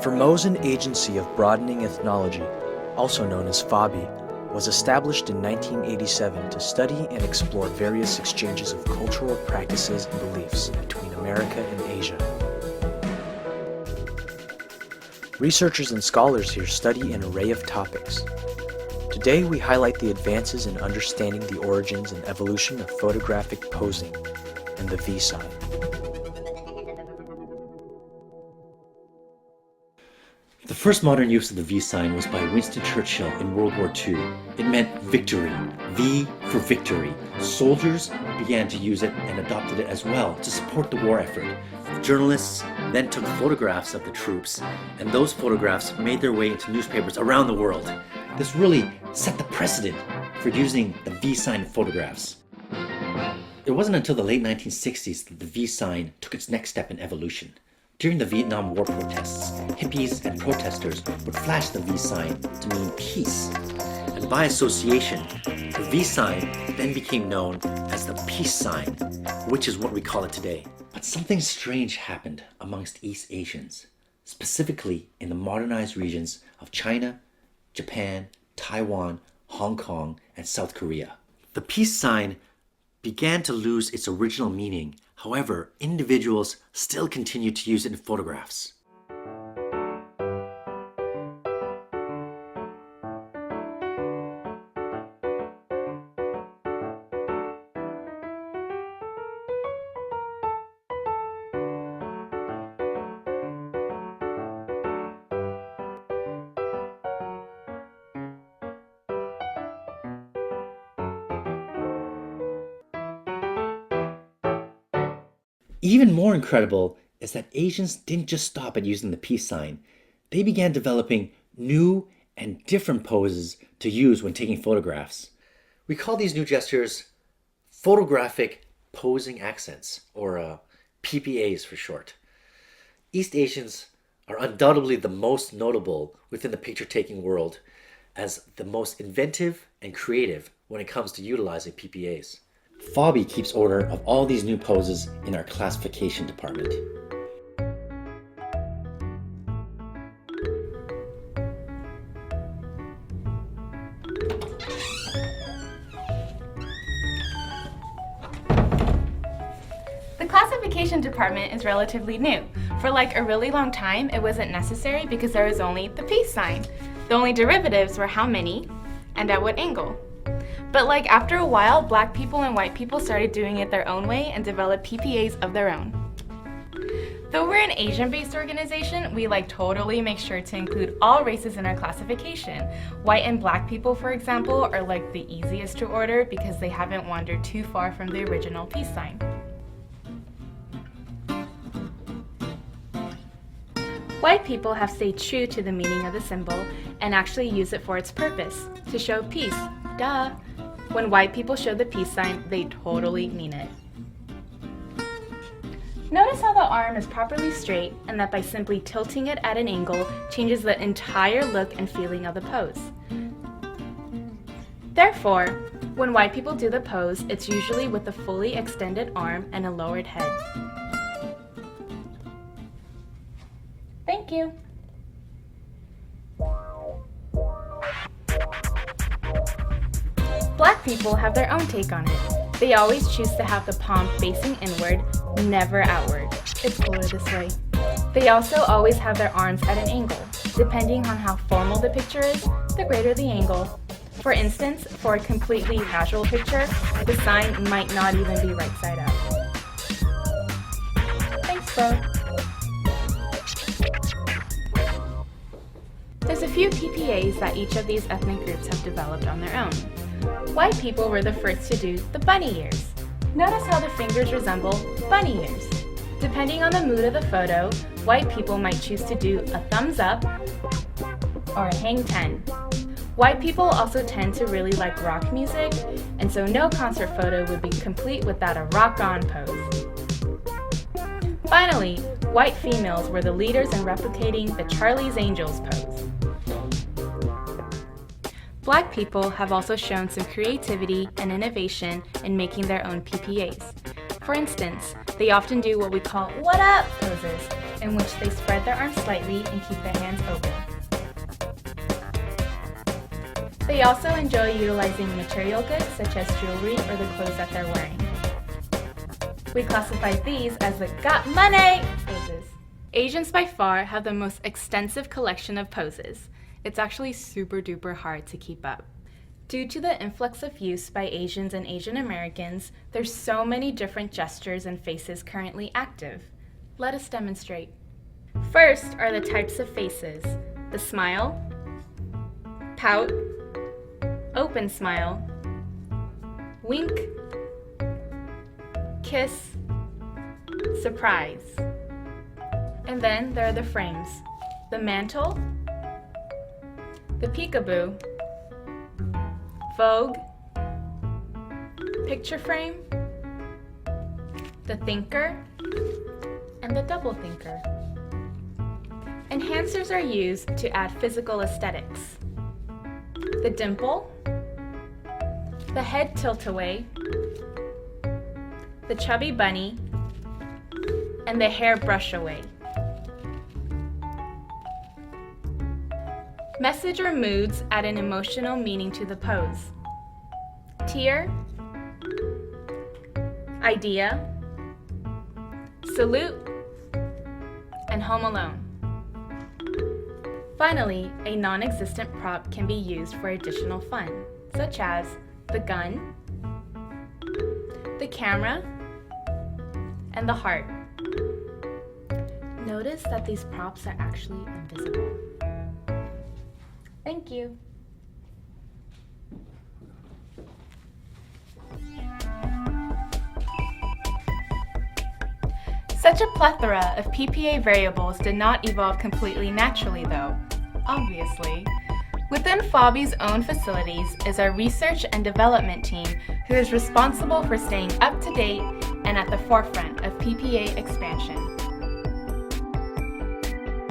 Formosan Agency of Broadening Ethnology, also known as FABI, was established in 1987 to study and explore various exchanges of cultural practices and beliefs between America and Asia. Researchers and scholars here study an array of topics. Today we highlight the advances in understanding the origins and evolution of photographic posing and the V sign. The first modern use of the V sign was by Winston Churchill in World War II. It meant victory, V for victory. Soldiers began to use it and adopted it as well to support the war effort. Journalists then took photographs of the troops, and those photographs made their way into newspapers around the world. This really set the precedent for using the V sign in photographs. It wasn't until the late 1960s that the V sign took its next step in evolution. During the Vietnam War protests, hippies and protesters would flash the V sign to mean peace. And by association, the V sign then became known as the peace sign, which is what we call it today. But something strange happened amongst East Asians, specifically in the modernized regions of China, Japan, Taiwan, Hong Kong, and South Korea. The peace sign began to lose its original meaning. However, individuals still continue to use it in photographs. Even more incredible is that Asians didn't just stop at using the peace sign. They began developing new and different poses to use when taking photographs. We call these new gestures photographic posing accents, or PPAs for short. East Asians are undoubtedly the most notable within the picture-taking world as the most inventive and creative when it comes to utilizing PPAs. FABI keeps order of all these new poses in our classification department. The classification department is relatively new. For like a really long time, it wasn't necessary because there was only the peace sign. The only derivatives were how many and at what angle. But like after a while, black people and white people started doing it their own way and developed PPAs of their own. Though we're an Asian-based organization, we totally make sure to include all races in our classification. White and black people, for example, are the easiest to order because they haven't wandered too far from the original peace sign. White people have stayed true to the meaning of the symbol and actually use it for its purpose, to show peace. Duh! When white people show the peace sign, they totally mean it. Notice how the arm is properly straight and that by simply tilting it at an angle changes the entire look and feeling of the pose. Therefore, when white people do the pose, it's usually with a fully extended arm and a lowered head. Thank you. Black people have their own take on it. They always choose to have the palm facing inward, never outward. It's cooler this way. They also always have their arms at an angle. Depending on how formal the picture is, the greater the angle. For instance, for a completely casual picture, the sign might not even be right side up. Thanks, bro. There's a few PPAs that each of these ethnic groups have developed on their own. White people were the first to do the bunny ears. Notice how the fingers resemble bunny ears. Depending on the mood of the photo, white people might choose to do a thumbs up or a hang 10. White people also tend to really like rock music, and so no concert photo would be complete without a rock-on pose. Finally, white females were the leaders in replicating the Charlie's Angels pose. Black people have also shown some creativity and innovation in making their own PPAs. For instance, they often do what we call "what up" poses, in which they spread their arms slightly and keep their hands open. They also enjoy utilizing material goods such as jewelry or the clothes that they're wearing. We classify these as the got money poses. Asians by far have the most extensive collection of poses. It's actually super duper hard to keep up. Due to the influx of use by Asians and Asian Americans, there's so many different gestures and faces currently active. Let us demonstrate. First are the types of faces: the smile, pout, open smile, wink, kiss, surprise. And then there are the frames: the mantle, the peekaboo, Vogue, picture frame, the thinker, and the double thinker. Enhancers are used to add physical aesthetics: the dimple, the head tilt-away, the chubby bunny, and the hair brush-away. Message or moods add an emotional meaning to the pose: tear, idea, salute, and home alone. Finally, a non-existent prop can be used for additional fun, such as the gun, the camera, and the heart. Notice that these props are actually invisible. Thank you. Such a plethora of PPA variables did not evolve completely naturally though, obviously. Within FOBby's own facilities is our research and development team who is responsible for staying up to date and at the forefront of PPA expansion.